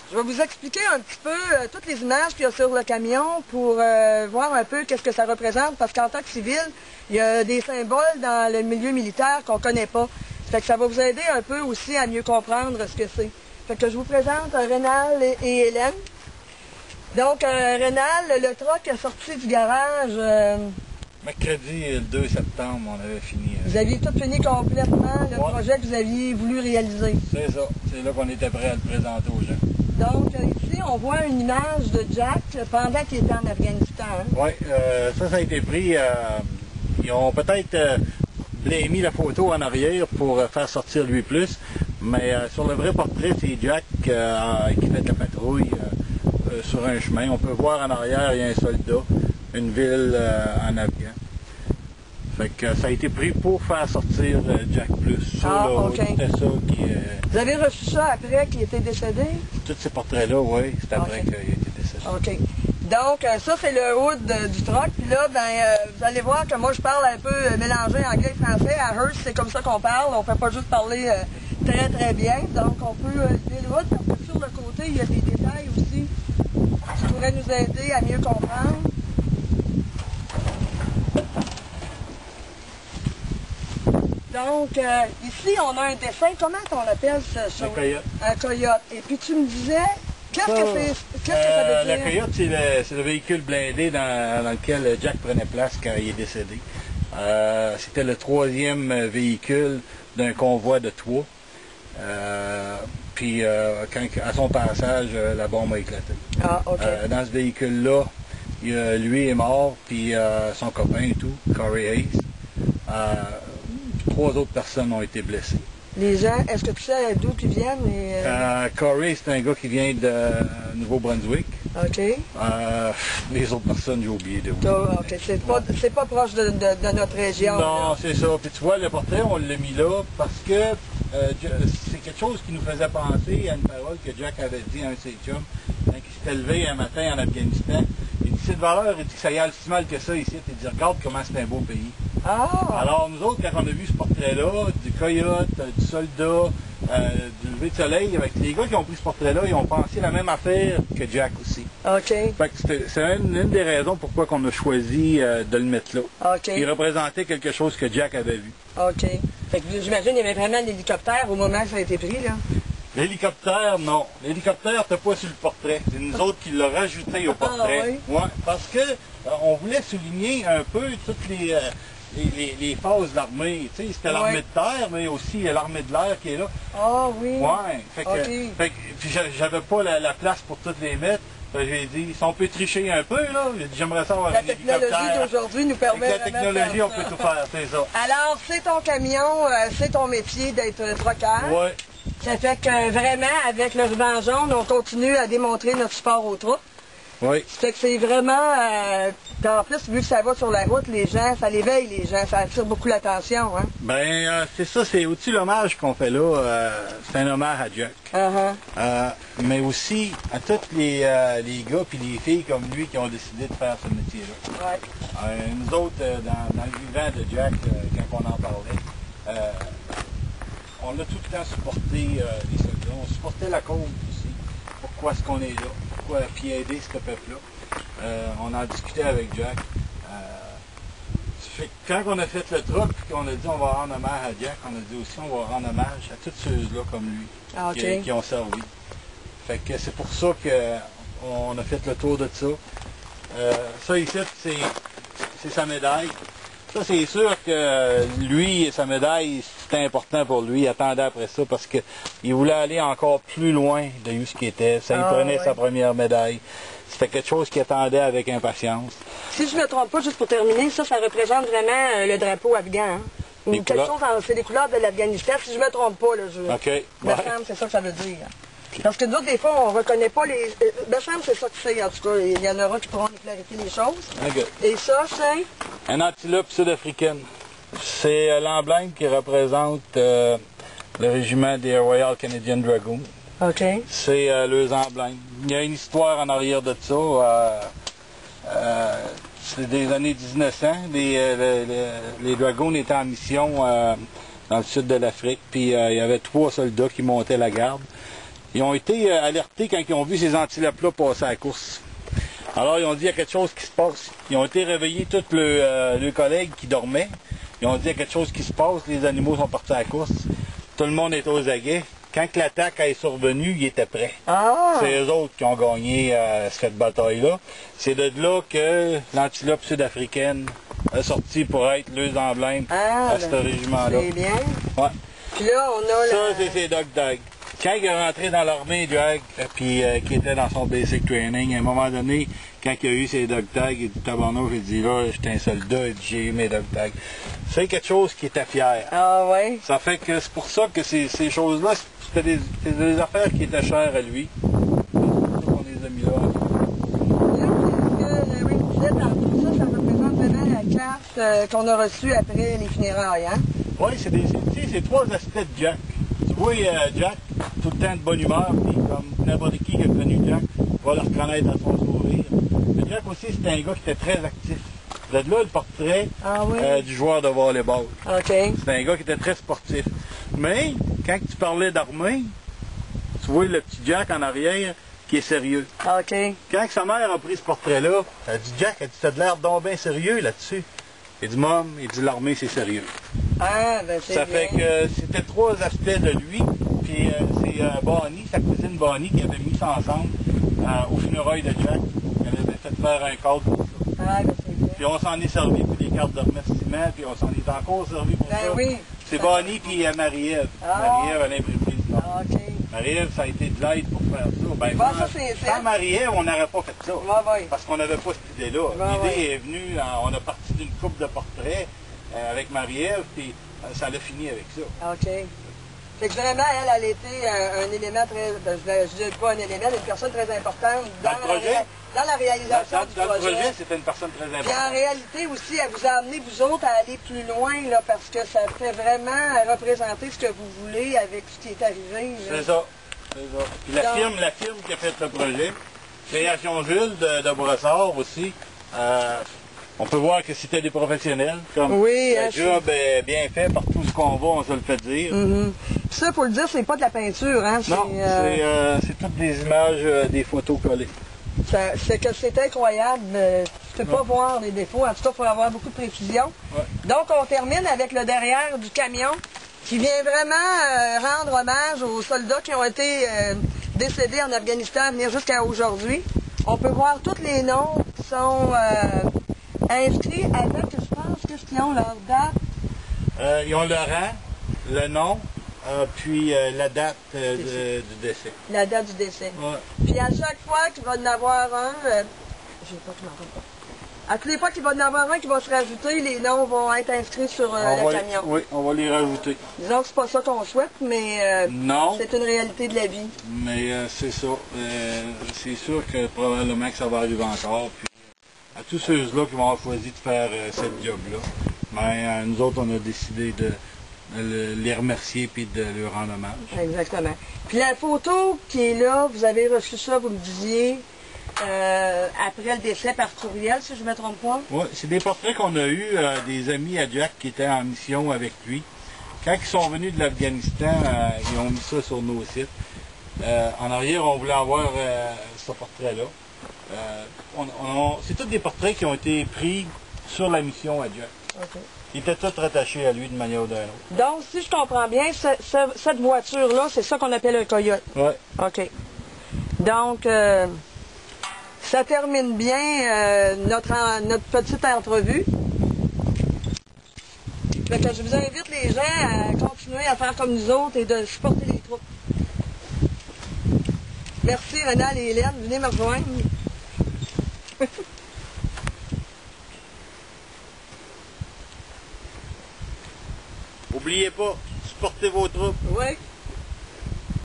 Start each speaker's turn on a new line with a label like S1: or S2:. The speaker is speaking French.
S1: Je vais vous expliquer un petit peu toutes les images qu'il y a sur le camion pour voir un peu qu'est-ce que ça représente, parce qu'en tant que civil, il y a des symboles dans le milieu militaire qu'on ne connaît pas. Fait que ça va vous aider un peu aussi à mieux comprendre ce que c'est. Fait que je vous présente Rénal et Hélène. Donc, Rénal, le truck est sorti du garage...
S2: mercredi, le 2 septembre, on avait fini.
S1: Vous aviez tout fini complètement, le projet que vous aviez voulu réaliser.
S2: C'est ça. C'est là qu'on était prêt à le présenter aux gens.
S1: Donc, ici, on voit une image de Jack pendant qu'il était en Afghanistan. Hein?
S2: Oui, ça a été pris. Ils ont peut-être mis la photo en arrière pour faire sortir lui plus, mais sur le vrai portrait, c'est Jack qui fait de la patrouille sur un chemin. On peut voir en arrière, il y a un soldat, une ville en Afghan. Fait que ça a été pris pour faire sortir Jack plus.
S1: OK.
S2: C'était ça qui...
S1: Vous avez reçu ça après qu'il était décédé?
S2: Tous ces portraits-là, oui, c'est après qu'il a été décédé.
S1: OK. Donc, ça, c'est le hood du truck. Puis là, vous allez voir que moi, je parle un peu mélangé anglais et français. À Hearst, c'est comme ça qu'on parle. On ne fait pas juste parler très, très bien. Donc, on peut lever le hood parce que sur le côté, il y a des détails aussi qui pourraient nous aider à mieux comprendre. Donc, ici, on a un dessin. Comment on appelle ça?
S2: Un coyote.
S1: Un coyote. Et puis, tu me disais, qu'est-ce que ça veut dire?
S2: Le coyote, c'est le véhicule blindé dans lequel Jack prenait place quand il est décédé. C'était le 3e véhicule d'un convoi de 3. Puis, à son passage, la bombe a éclaté.
S1: Ah, OK.
S2: Dans ce véhicule-là, lui est mort, puis son copain et tout, Corey Hayes. 3 autres personnes ont été blessées.
S1: Les gens, est-ce que tu sais d'où ils viennent?
S2: Corey, c'est un gars qui vient de Nouveau-Brunswick.
S1: OK.
S2: Les autres personnes, j'ai oublié de où.
S1: OK. C'est pas proche de notre région.
S2: Non, c'est ça. Puis tu vois, le portrait, on l'a mis là parce que c'est quelque chose qui nous faisait penser à une parole que Jack avait dit à un de ses chums quand il s'était levé un matin en Afghanistan. Il dit, c'est de valeur, il dit que ça y a si mal que ça ici. Il dit, regarde comment c'est un beau pays.
S1: Ah!
S2: Alors, nous autres, quand on a vu ce portrait-là, du coyote, du soldat, du lever de soleil, avec les gars qui ont pris ce portrait-là, ils ont pensé la même affaire que Jack aussi.
S1: OK.
S2: Fait que c'est une des raisons pourquoi on a choisi de le mettre là.
S1: OK.
S2: Il représentait quelque chose que Jack avait vu.
S1: OK. Fait que j'imagine qu'il y avait vraiment l'hélicoptère au moment où ça a été pris, là.
S2: L'hélicoptère, non. L'hélicoptère n'était pas sur le portrait. C'est nous autres qui l'avons rajouté au portrait.
S1: Oui?
S2: Ouais, parce que on voulait souligner un peu toutes les phases de l'armée. Tu sais, c'était l'armée de terre, mais aussi l'armée de l'air qui est là.
S1: Ah oui.
S2: Ouais. Fait que puis j'avais pas la place pour toutes les mettre. J'ai dit, si on peut tricher un peu, là, j'aimerais ça avoir
S1: la technologie d'aujourd'hui nous permet
S2: avec la technologie, on peut tout faire, c'est ça.
S1: Alors, c'est ton camion, c'est ton métier d'être trucker.
S2: Oui.
S1: Ça fait que vraiment, avec le ruban jaune, on continue à démontrer notre support aux troupes.
S2: Oui.
S1: Ça fait que c'est vraiment... en plus, vu que ça va sur la route, les gens, ça l'éveille les gens, ça attire beaucoup l'attention. Hein?
S2: Ben, c'est ça, c'est aussi l'hommage qu'on fait là. C'est un hommage à Jack. Mais aussi à tous les gars et les filles comme lui qui ont décidé de faire ce métier-là.
S1: Ouais.
S2: Nous autres, dans le vivant de Jack, quand on en parlait, on a tout le temps supporté les soldats. On supportait la cause aussi. Pourquoi est-ce qu'on est là? Pourquoi puis aider ce peuple-là? On en discutait avec Jack. Quand on a fait le truc et qu'on a dit on va rendre hommage à Jack, on a dit aussi on va rendre hommage à tous ceux-là comme lui qui ont servi. Fait que c'est pour ça qu'on a fait le tour de ça. Ça ici, c'est sa médaille. Ça, c'est sûr que lui et sa médaille, c'était important pour lui. Il attendait après ça parce qu'il voulait aller encore plus loin de ce qu'il était. Ça, il prenait sa première médaille. C'était quelque chose qu'il attendait avec impatience. Si
S1: je ne me trompe pas, juste pour terminer, ça représente vraiment le drapeau afghan. Hein? C'est les couleurs de l'Afghanistan. Si je ne me trompe pas, là, c'est ça que ça veut dire. Parce que nous, des fois, on ne reconnaît pas les... me semble c'est ça que c'est, en tout cas. Il y en aura qui pourront nous clarifier les choses. Et ça, c'est...
S2: Un antilope sud-africaine. C'est l'emblème qui représente le régiment des Royal Canadian Dragoons.
S1: OK.
S2: C'est leurs emblèmes. Il y a une histoire en arrière de ça. C'est des années 1900. Les Dragoons étaient en mission dans le sud de l'Afrique. Puis il y avait 3 soldats qui montaient la garde. Ils ont été alertés quand ils ont vu ces antilopes-là passer à la course. Alors, ils ont dit, il y a quelque chose qui se passe. Ils ont été réveillés, tous leurs collègues qui dormaient. Ils ont dit, il y a quelque chose qui se passe, les animaux sont partis à la course. Tout le monde est aux aguets. Quand l'attaque est survenue, ils étaient prêts. Ah. C'est eux autres qui ont gagné cette bataille-là. C'est de là que l'antilope sud-africaine est sortie pour être le emblème à ce régiment-là.
S1: C'est bien.
S2: Ouais.
S1: Puis là, on a
S2: ça, c'est Doug Dag. Quand il est rentré dans l'armée, Drag, puis qui était dans son basic training, à un moment donné, quand il a eu ses dog tags, il dit tabarnouche, il dit là, j'étais un soldat, il dit j'ai eu mes dog tags. C'est quelque chose qui était fier.
S1: Ah oui?
S2: Ça fait que c'est pour ça que ces choses-là, c'était des affaires qui étaient chères à lui. C'est pour ça qu'on les a mis là.
S1: Là, oui, vous dites, ça représente vraiment la carte qu'on a reçue après les funérailles, hein?
S2: Oui, c'est 3 aspects de Jack. Tu vois, Jack, tout le temps de bonne humeur, puis comme n'importe qui a connu Jack, va le reconnaître à son sourire. Mais Jack aussi, c'était un gars qui était très actif. Vous êtes là le portrait du joueur de volleyball.
S1: Okay.
S2: C'était un gars qui était très sportif. Mais, quand tu parlais d'armée, tu vois le petit Jack en arrière qui est sérieux.
S1: Okay.
S2: Quand sa mère a pris ce portrait-là, elle a dit, Jack, t'as de l'air donc bien sérieux là-dessus. Il dit, Mom, il dit, l'armée, c'est sérieux.
S1: Ah, ben c'est
S2: ça fait que c'était 3 aspects de lui. Puis c'est Bonnie, sa cousine Bonnie, qui avait mis ça ensemble au funérailles de Jack. Elle avait fait faire un cadre pour ça.
S1: Ah, ben c'est bien.
S2: Puis on s'en est servi pour des cartes de remerciement, puis on s'en est encore servi pour ça.
S1: Oui.
S2: C'est Bonnie puis Marie-Ève.
S1: Ah.
S2: Marie-Ève, elle a imprimé ça.
S1: Ah, OK.
S2: Marie-Ève, ça a été de l'aide pour faire ça. Ben, sans Marie-Ève, on n'aurait pas fait ça. Parce qu'on n'avait pas cette idée-là. L'idée est venue, on a parti d'une coupe de portraits avec Marie-Ève, puis ça l'a fini avec ça.
S1: OK. Fait que vraiment, elle été un élément très, je ne dis pas un élément, une personne très importante dans la réalisation du projet.
S2: Dans le projet, c'était une personne très importante.
S1: Puis en réalité aussi, elle vous a amené, vous autres, à aller plus loin, là, parce que ça fait vraiment représenter ce que vous voulez avec ce qui est arrivé.
S2: C'est ça. C'est ça. Puis la firme qui a fait le projet, Création Jules de Brossard aussi, on peut voir que c'était des professionnels. Comme le job est bien fait, partout ce qu'on va, on se le fait dire.
S1: Ça, pour le dire, c'est pas de la peinture, hein?
S2: Non, c'est toutes des images, des photos collées.
S1: C'est que c'est incroyable. Tu peux pas voir les défauts. En tout cas, il faut avoir beaucoup de précision.
S2: Ouais.
S1: Donc, on termine avec le derrière du camion qui vient vraiment rendre hommage aux soldats qui ont été décédés en Afghanistan à venir jusqu'à aujourd'hui. On peut voir tous les noms qui sont inscrits avec, je pense, qu'est-ce qu'ils ont, leur date?
S2: Ils ont le rang, le nom, puis la date du décès.
S1: La date du décès.
S2: Ouais.
S1: Puis à chaque fois qu'il va y en avoir un, je sais pas qui m'entend pas. À toutes les fois qu'il va y en avoir un qui va se rajouter, les noms vont être inscrits sur le camion.
S2: Oui, on va les rajouter.
S1: Disons que c'est pas ça qu'on souhaite, mais c'est une réalité de la vie.
S2: Mais c'est ça. C'est sûr que probablement que ça va arriver encore. Puis, à tous ceux-là qui vont avoir choisi de faire cette job-là, mais nous autres, on a décidé de les remercier et de leur rendre hommage.
S1: Exactement. Puis la photo qui est là, vous avez reçu ça, vous me disiez, après le décès par courriel, si je ne me trompe pas?
S2: Oui, c'est des portraits qu'on a eus des amis à Jack qui étaient en mission avec lui. Quand ils sont venus de l'Afghanistan, ils ont mis ça sur nos sites. En arrière, on voulait avoir ce portrait-là. C'est tous des portraits qui ont été pris sur la mission à Jack.
S1: Okay.
S2: Ils étaient tous rattachés à lui d'une manière ou d'une autre.
S1: Donc, si je comprends bien, cette voiture-là, c'est ça qu'on appelle un Coyote?
S2: Oui.
S1: OK. Donc, ça termine bien notre petite entrevue. Fait que je vous invite les gens à continuer à faire comme nous autres et de supporter les troupes. Merci Renal et Hélène, venez me rejoindre.
S2: N'oubliez pas, supportez vos troupes.
S1: Oui.